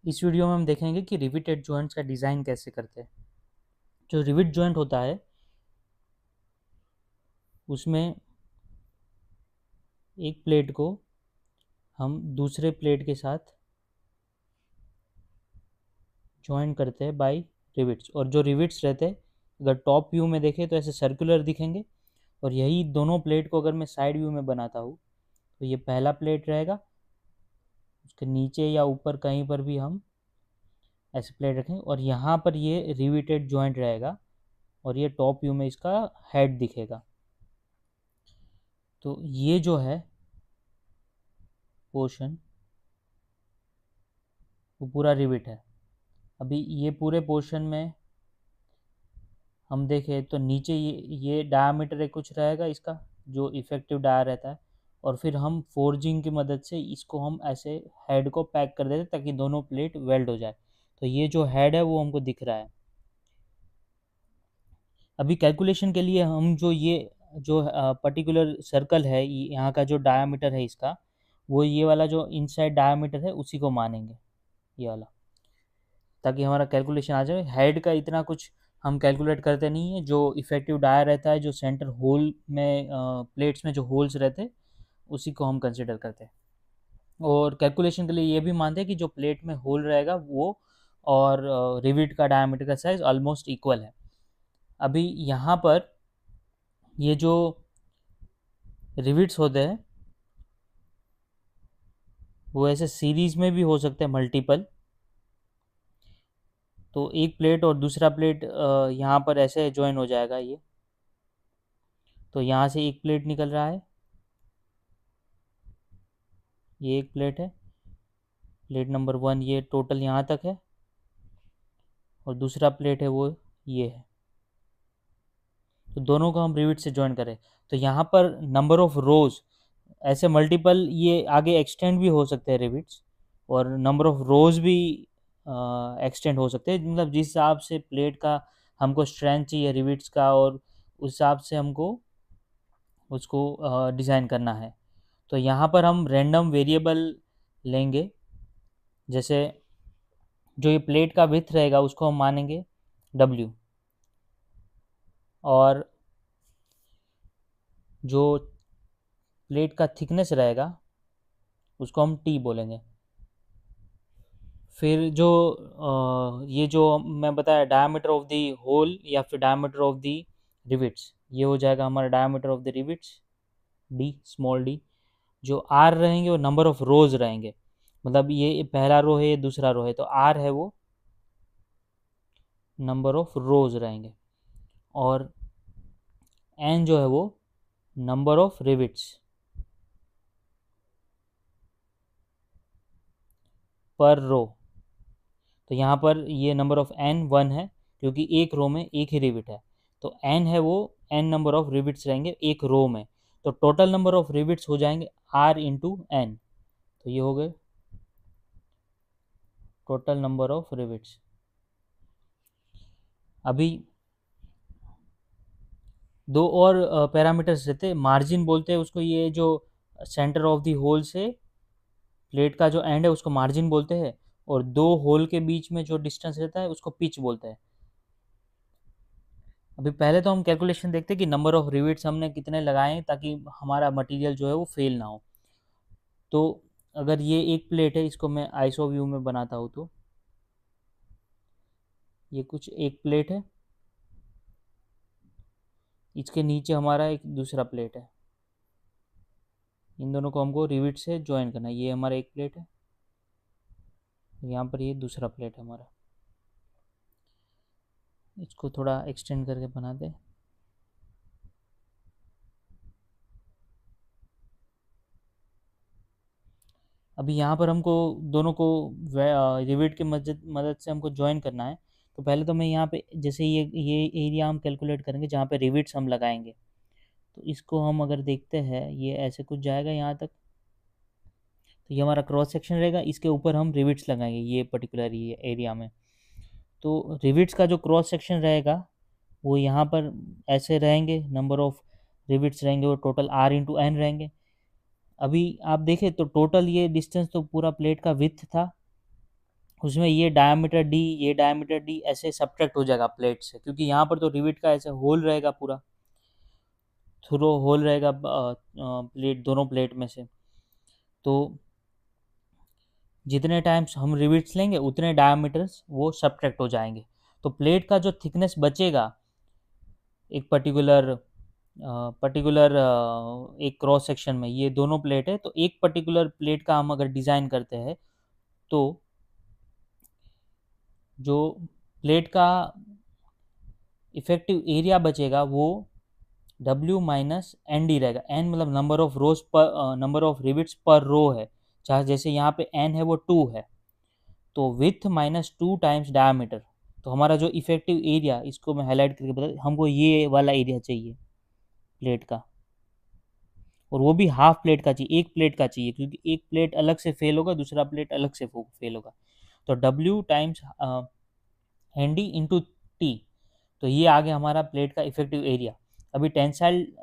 इस वीडियो में हम देखेंगे कि रिवेटेड जॉइंट्स का डिज़ाइन कैसे करते हैं। जो रिवेट जॉइंट होता है उसमें एक प्लेट को हम दूसरे प्लेट के साथ जॉइन करते हैं बाय रिवेट्स, और जो रिवेट्स रहते हैं अगर टॉप व्यू में देखें तो ऐसे सर्कुलर दिखेंगे, और यही दोनों प्लेट को अगर मैं साइड व्यू में बनाता हूँ तो ये पहला प्लेट रहेगा, उसके नीचे या ऊपर कहीं पर भी हम ऐसे प्लेट रखेंगे और यहाँ पर ये रिवेटेड जॉइंट रहेगा और ये टॉप व्यू में इसका हेड दिखेगा। तो ये जो है पोर्शन वो पूरा रिवेट है। अभी ये पूरे पोर्शन में हम देखें तो नीचे ये डायामीटर एक कुछ रहेगा इसका, जो इफेक्टिव डाया रहता है, और फिर हम फोर्जिंग की मदद से इसको हम ऐसे हेड को पैक कर देते ताकि दोनों प्लेट वेल्ड हो जाए। तो ये जो हेड है वो हमको दिख रहा है। अभी कैलकुलेशन के लिए हम जो पर्टिकुलर सर्कल है यहाँ का जो डायामीटर है इसका, वो ये वाला जो इनसाइड डायामीटर है उसी को मानेंगे, ये वाला, ताकि हमारा कैलकुलेशन आ जाए। हेड का इतना कुछ हम कैलकुलेट करते नहीं है, जो इफेक्टिव डाया रहता है, जो सेंटर होल में प्लेट्स में जो होल्स रहते हैं उसी को हम कंसिडर करते हैं। और कैलकुलेशन के लिए ये भी मानते हैं कि जो प्लेट में होल रहेगा वो और रिविट का डायमीटर का साइज ऑलमोस्ट इक्वल है। अभी यहाँ पर ये जो रिविट्स होते हैं वो ऐसे सीरीज में भी हो सकते हैं, मल्टीपल। तो एक प्लेट और दूसरा प्लेट यहाँ पर ऐसे ज्वाइन हो जाएगा ये, तो यहाँ से एक प्लेट निकल रहा है, ये एक प्लेट है, प्लेट नंबर 1 ये टोटल यहाँ तक है, और दूसरा प्लेट है वो ये है। तो दोनों को हम रिविट से ज्वाइन करें तो यहाँ पर नंबर ऑफ रोज ऐसे मल्टीपल ये आगे एक्सटेंड भी हो सकते हैं रिविट्स, और नंबर ऑफ रोज भी एक्सटेंड हो सकते हैं, मतलब जिस हिसाब से प्लेट का हमको स्ट्रेंथ चाहिए रिविट्स का, और उस हिसाब से हमको उसको डिज़ाइन करना है। तो यहाँ पर हम रैंडम वेरिएबल लेंगे, जैसे जो ये प्लेट का विड्थ रहेगा उसको हम मानेंगे W, और जो प्लेट का थिकनेस रहेगा उसको हम T बोलेंगे। फिर जो ये जो मैं बताया डायमीटर ऑफ द होल या फिर डायमीटर ऑफ द रिविट्स, ये हो जाएगा हमारा diameter of the rivets D, small d। जो R रहेंगे वो नंबर ऑफ रोज रहेंगे, मतलब ये पहला रो है ये दूसरा रो है, तो R है वो नंबर ऑफ रोज रहेंगे, और N जो है वो नंबर ऑफ रिविट्स पर रो। तो यहाँ पर ये नंबर ऑफ N 1 है क्योंकि एक रो में एक ही रिविट है, तो N है वो N नंबर ऑफ रिविट्स रहेंगे एक रो में, तो टोटल नंबर ऑफ रिविट्स हो जाएंगे R इंटू N। तो ये हो गए टोटल नंबर ऑफ रिविट्स। अभी दो और पैरामीटर्स रहते हैं, मार्जिन बोलते हैं उसको, ये जो सेंटर ऑफ द होल से प्लेट का जो एंड है उसको मार्जिन बोलते हैं, और दो होल के बीच में जो डिस्टेंस रहता है उसको पिच बोलते हैं। अभी पहले तो हम कैलकुलेशन देखते हैं कि नंबर ऑफ रिविट्स हमने कितने लगाए ताकि हमारा मटेरियल जो है वो फेल ना हो। तो अगर ये एक प्लेट है, इसको मैं आइसो व्यू में बनाता हूँ, तो ये कुछ एक प्लेट है, इसके नीचे हमारा एक दूसरा प्लेट है, इन दोनों को हमको रिविट से ज्वाइन करना है। ये हमारा एक प्लेट है, यहाँ पर ये दूसरा प्लेट है हमारा, इसको थोड़ा एक्सटेंड करके बना दे। अभी यहाँ पर हमको दोनों को रिविट की मदद से हमको ज्वाइन करना है। तो पहले तो मैं यहाँ पे जैसे ये एरिया हम कैलकुलेट करेंगे जहाँ पे रिविट्स हम लगाएंगे, तो इसको हम अगर देखते हैं ये ऐसे कुछ जाएगा यहाँ तक, तो ये हमारा क्रॉस सेक्शन रहेगा, इसके ऊपर हम रिविट्स लगाएंगे ये पर्टिकुलर ये एरिया में। तो रिविट्स का जो क्रॉस सेक्शन रहेगा वो यहाँ पर ऐसे रहेंगे, नंबर ऑफ रिविट्स रहेंगे वो टोटल R इंटू N रहेंगे। अभी आप देखें तो टोटल ये डिस्टेंस तो पूरा प्लेट का विड्थ था, उसमें ये डायमीटर डी, ये डायमीटर डी ऐसे सब्ट्रैक्ट हो जाएगा प्लेट से, क्योंकि यहाँ पर तो रिविट का ऐसे होल रहेगा, पूरा थ्रो होल रहेगा प्लेट, दोनों प्लेट में से। तो जितने टाइम्स हम रिविट्स लेंगे उतने डायमीटर्स वो सब्ट्रैक्ट हो जाएंगे। तो प्लेट का जो थिकनेस बचेगा एक पर्टिकुलर एक क्रॉस सेक्शन में, ये दोनों प्लेट है, तो एक पर्टिकुलर प्लेट का हम अगर डिज़ाइन करते हैं तो जो प्लेट का इफेक्टिव एरिया बचेगा वो W माइनस एन डी रहेगा। एन मतलब नंबर ऑफ रोज पर, नंबर ऑफ रिविट्स पर रो है, चाहे जैसे यहाँ पे एन है वो 2 है, तो विथ माइनस 2 टाइम्स डायमीटर। तो हमारा जो इफेक्टिव एरिया, इसको मैं हाईलाइट करके बता, हमको ये वाला एरिया चाहिए प्लेट का, और वो भी हाफ प्लेट का चाहिए, एक प्लेट का चाहिए, क्योंकि एक प्लेट अलग से फेल होगा, दूसरा प्लेट अलग से फेल होगा। तो W times n d into t, तो ये आ गया हमारा प्लेट का इफेक्टिव एरिया। अभी टेंसाइल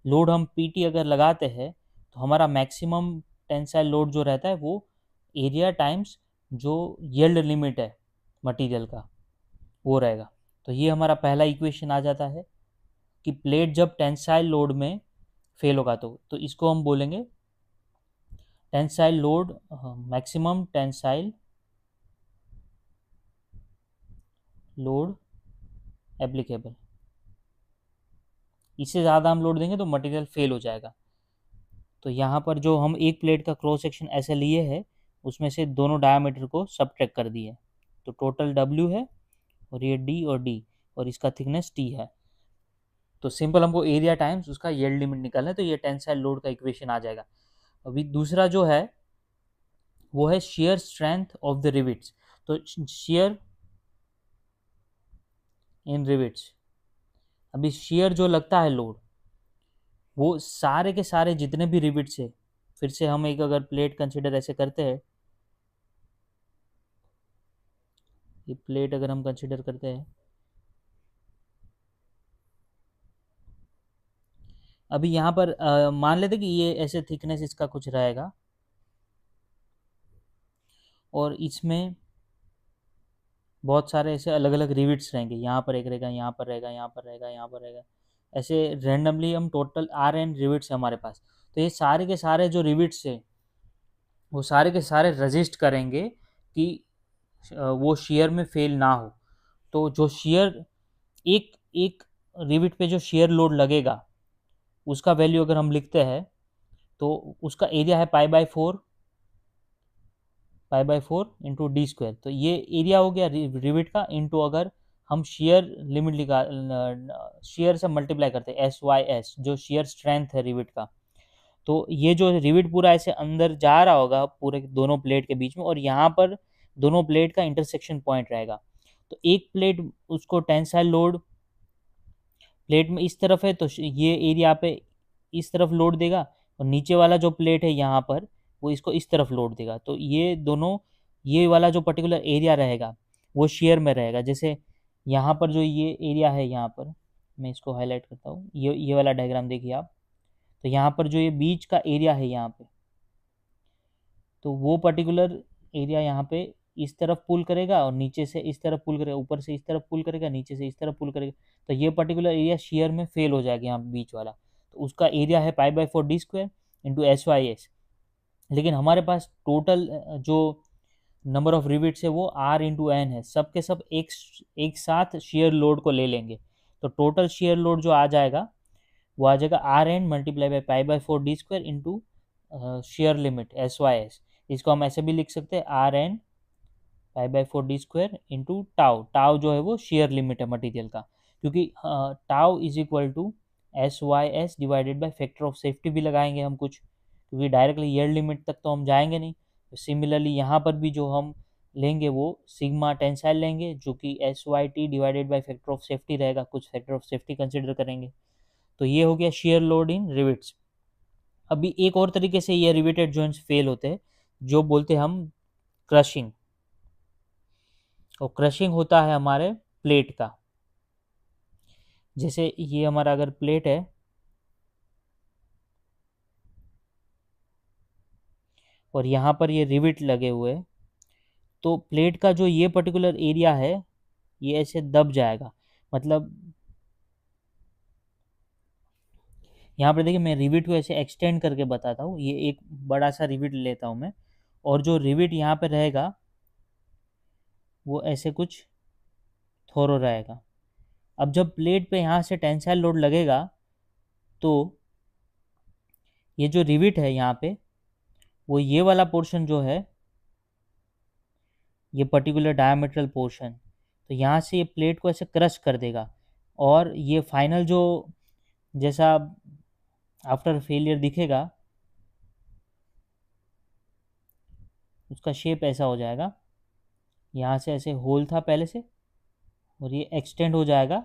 लोड हम PT अगर लगाते हैं तो हमारा मैक्सिमम टेंसाइल लोड जो रहता है वो एरिया टाइम्स जो यील्ड लिमिट है मटेरियल का वो रहेगा। तो ये हमारा पहला इक्वेशन आ जाता है कि प्लेट जब टेंसाइल लोड में फेल होगा तो इसको हम बोलेंगे tensile load, maximum tensile load applicable. इससे ज़्यादा हम लोड देंगे तो मटेरियल फेल हो जाएगा। तो यहाँ पर जो हम एक प्लेट का क्रॉस सेक्शन ऐसे लिए है, उसमें से दोनों डायमीटर को सबट्रैक्ट कर दिए, तो टोटल W है और ये D और D और इसका थिकनेस T है। तो सिंपल हमको एरिया टाइम्स उसका यील्ड लिमिट निकालना है, तो ये टेंसाइल लोड का इक्वेशन आ जाएगा। अभी दूसरा जो है वो है shear strength of the rivets. तो शेयर इन रिविट्स, अभी शेयर जो लगता है लोड, वो सारे के सारे जितने भी रिविट्स है, फिर से हम एक अगर प्लेट कंसिडर ऐसे करते हैं, ये प्लेट अगर हम कंसिडर करते हैं, अभी यहाँ पर मान लेते कि ये ऐसे थिकनेस इसका कुछ रहेगा और इसमें बहुत सारे ऐसे अलग अलग रिविट्स रहेंगे, यहाँ पर एक रहेगा, यहाँ पर रहेगा, यहाँ पर रहेगा, यहाँ पर रहेगा, ऐसे रैंडमली हम टोटल RN रिविट्स है हमारे पास। तो ये सारे के सारे जो रिविट्स है वो सारे के सारे रजिस्ट करेंगे कि वो शेयर में फेल ना हो। तो जो शेयर एक एक रिविट पे जो शेयर लोड लगेगा उसका वैल्यू अगर हम लिखते हैं तो उसका एरिया है pi by four into D square. तो ये एरिया हो गया रिविट का, इंटू अगर हम शेयर लिमिट शेयर से मल्टीप्लाई करते हैं SYS जो शेयर स्ट्रेंथ है रिविट का। तो ये जो रिविट पूरा ऐसे अंदर जा रहा होगा पूरे दोनों प्लेट के बीच में, और यहाँ पर दोनों प्लेट का इंटरसेक्शन पॉइंट रहेगा। तो एक प्लेट उसको टेंसाइल लोड प्लेट में इस तरफ है तो ये एरिया पे इस तरफ लोड देगा, और नीचे वाला जो प्लेट है यहाँ पर वो इसको इस तरफ लोड देगा। तो ये दोनों, ये वाला जो पर्टिकुलर एरिया रहेगा वो शेयर में रहेगा। जैसे यहाँ पर जो ये एरिया है, यहाँ पर मैं इसको हाईलाइट करता हूँ, ये वाला डायग्राम देखिए आप। तो यहाँ पर जो ये बीच का एरिया है यहाँ पे, तो वो पर्टिकुलर एरिया यहाँ पे इस तरफ पुल करेगा और नीचे से इस तरफ पुल करेगा, ऊपर से इस तरफ पुल करेगा, नीचे से इस तरफ पुल करेगा। तो ये पर्टिकुलर एरिया शेयर में फेल हो जाएगा यहाँ बीच वाला, तो उसका एरिया है पाई/4 डी स्क्वायर इंटू SYS। लेकिन हमारे पास टोटल जो नंबर ऑफ रिविट्स है वो R इंटू एन है, सब के सब एक साथ शेयर लोड को ले लेंगे। तो टोटल शेयर लोड जो आ जाएगा वो आ जाएगा RN मल्टीप्लाई बाई पाई/4 D square into shear limit SYS। इसको हम ऐसे भी लिख सकते हैं RN पाई/4 D square into tau. Tau जो है वो शेयर लिमिट है मटेरियल का, क्योंकि tau is equal to SYS divided by factor of safety भी लगाएंगे हम कुछ, क्योंकि डायरेक्टली ईयर लिमिट तक तो हम जाएंगे नहीं। तो सिमिलरली यहाँ पर भी जो हम लेंगे वो सिग्मा टेंसाइल लेंगे, जो कि SYT divided by factor of safety रहेगा, कुछ फैक्टर ऑफ सेफ्टी कंसिडर करेंगे। तो ये हो गया शेयर लोड इन रिविट्स। अभी एक और तरीके से ये रिवेटेड जॉइंट्स फेल होते हैं, जो बोलते हैं हम क्रशिंग। और क्रशिंग होता है हमारे प्लेट का, जैसे ये हमारा अगर प्लेट है और यहाँ पर ये रिविट लगे हुए हैं, तो प्लेट का जो ये पर्टिकुलर एरिया है ये ऐसे दब जाएगा। मतलब यहाँ पर देखिए मैं रिविट को ऐसे एक्सटेंड करके बताता हूँ। ये एक बड़ा सा रिविट लेता हूँ मैं, और जो रिविट यहाँ पे रहेगा वो ऐसे कुछ थोरो रहेगा। अब जब प्लेट पे यहाँ से टेंसाइल लोड लगेगा तो ये जो रिविट है यहाँ पे, वो ये वाला पोर्शन जो है, ये पर्टिकुलर डायमीट्रल पोर्शन, तो यहाँ से ये प्लेट को ऐसे क्रश कर देगा। और ये फाइनल जो जैसा आफ्टर फेलियर दिखेगा उसका शेप ऐसा हो जाएगा। यहाँ से ऐसे होल था पहले से, और ये एक्सटेंड हो जाएगा,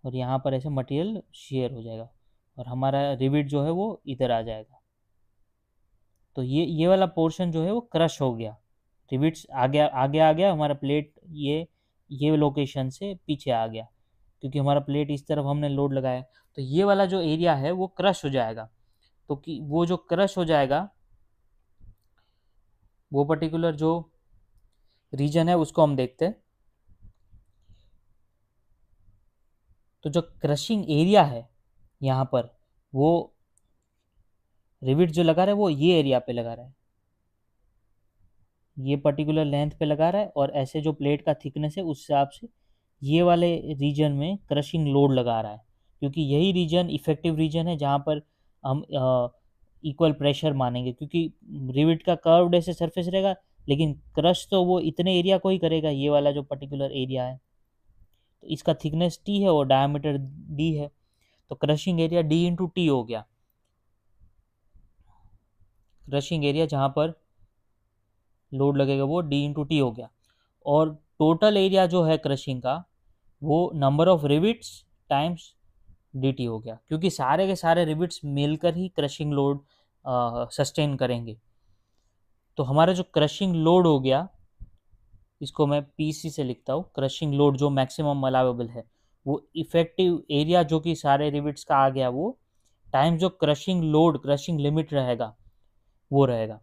और यहाँ पर ऐसे मटेरियल शेयर हो जाएगा, और हमारा रिविट जो है वो इधर आ जाएगा। तो ये वाला पोर्शन जो है वो क्रश हो गया, रिविट्स आगे आगे आ गया, हमारा प्लेट ये लोकेशन से पीछे आ गया, क्योंकि हमारा प्लेट इस तरफ हमने लोड लगाया। तो ये वाला जो एरिया है वो क्रश हो जाएगा। तो कि वो जो क्रश हो जाएगा, वो पर्टिकुलर जो रीजन है उसको हम देखते हैं। तो जो क्रशिंग एरिया है यहाँ पर, वो रिविट जो लगा रहा है वो ये एरिया पे लगा रहा है, ये पर्टिकुलर लेंथ पे लगा रहा है, और ऐसे जो प्लेट का थिकनेस है उस हिसाब से ये वाले रीजन में क्रशिंग लोड लगा रहा है, क्योंकि यही रीजन इफेक्टिव रीजन है जहाँ पर हम इक्वल प्रेशर मानेंगे, क्योंकि रिविट का कर्व्ड ऐसे सरफेस रहेगा, लेकिन क्रश तो वो इतने एरिया को ही करेगा, ये वाला जो पर्टिकुलर एरिया है। तो इसका थिकनेस टी है और डायमीटर डी है, तो crushing area D into T हो गया। क्रशिंग एरिया जहाँ पर लोड लगेगा वो डी इंटू टी हो गया, और टोटल एरिया जो है क्रशिंग का वो number of rivets times D T हो गया, क्योंकि सारे के सारे रिविट्स मिलकर ही क्रशिंग लोड सस्टेन करेंगे। तो हमारा जो क्रशिंग लोड हो गया, इसको मैं पीसी से लिखता हूँ, क्रशिंग लोड जो मैक्सिमम अलाउेबल है, वो इफेक्टिव एरिया जो कि सारे रिविट्स का आ गया वो, टाइम्स जो क्रशिंग लोड क्रशिंग लिमिट रहेगा वो रहेगा।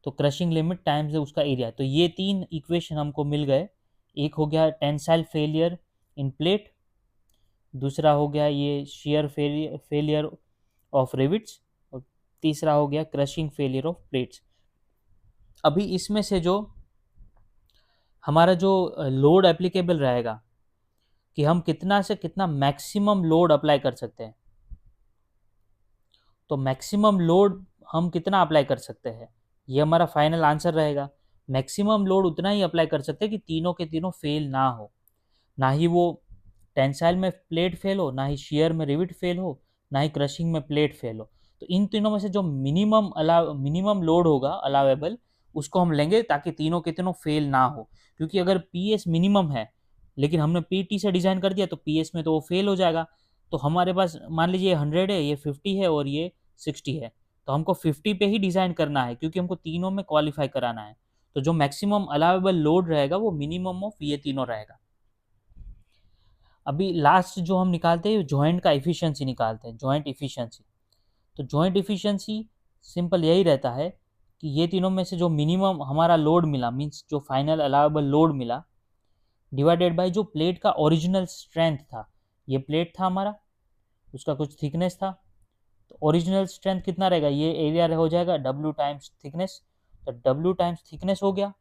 तो क्रशिंग लिमिट टाइम्स उसका एरिया। तो ये तीन इक्वेशन हमको मिल गए। एक हो गया टेंसाइल फेलियर इन प्लेट, दूसरा हो गया ये शेयर फेलियर ऑफ रिविट्स, और तीसरा हो गया क्रशिंग फेलियर ऑफ प्लेट्स। अभी इसमें से जो हमारा जो लोड एप्लीकेबल रहेगा, कि हम कितना से कितना मैक्सिमम लोड अप्लाई कर सकते हैं। तो मैक्सिमम लोड हम कितना अप्लाई कर सकते हैं, ये हमारा फाइनल आंसर रहेगा। मैक्सिमम लोड उतना ही अप्लाई कर सकते हैं कि तीनों के तीनों फेल ना हो, ना ही वो टेंसाइल में प्लेट फेल हो, ना ही शेयर में रिविट फेल हो, ना ही क्रशिंग में प्लेट फेल हो। तो इन तीनों में से जो मिनिमम लोड होगा अलावेबल, उसको हम लेंगे ताकि तीनों के तीनों फेल ना हो। क्योंकि अगर पी एस मिनिमम है लेकिन हमने पी टी से डिज़ाइन कर दिया तो पी एस में तो वो फेल हो जाएगा। तो हमारे पास मान लीजिए 100 है, ये 50 है और ये 60 है, तो हमको 50 पे ही डिज़ाइन करना है, क्योंकि हमको तीनों में क्वालिफाई कराना है। तो जो मैक्सिमम अलाउेबल लोड रहेगा वो मिनिमम ऑफ ये तीनों रहेगा। अभी लास्ट जो हम निकालते हैं जॉइंट का इफिशियंसी निकालते हैं, जॉइंट इफिशियंसी। तो जॉइंट इफिशियंसी सिंपल यही रहता है कि ये तीनों में से जो मिनिमम हमारा लोड मिला, मीन्स जो फाइनल अलाउेबल लोड मिला, डिवाइडेड बाय जो प्लेट का ओरिजिनल स्ट्रेंथ था। ये प्लेट था हमारा, उसका कुछ थिकनेस था, तो ओरिजिनल स्ट्रेंथ कितना रहेगा, ये एरिया हो जाएगा W टाइम्स थिकनेस। तो W टाइम्स थिकनेस हो गया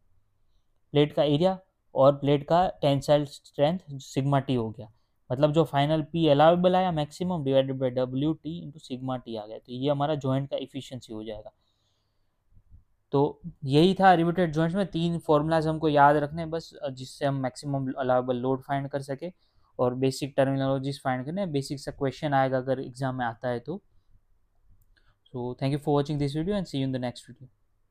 प्लेट का एरिया, और प्लेट का टेंसाइल स्ट्रेंथ सिग्मा टी हो गया। मतलब जो फाइनल पी अलाउेबल आया maximum divided by W T into sigma T आ गया। तो ये हमारा जॉइंट का इफिशियंसी हो जाएगा। तो यही था रिवेटेड जॉइंट्स में, तीन फॉर्मूलाज हमको याद रखने हैं बस, जिससे हम मैक्सिमम अलाउेबल लोड फाइंड कर सके, और बेसिक टर्मिनोलॉजीज फाइंड करने। बेसिक सा क्वेश्चन आएगा अगर एग्जाम में आता है तो। So thank you for watching this video and see you in the next video.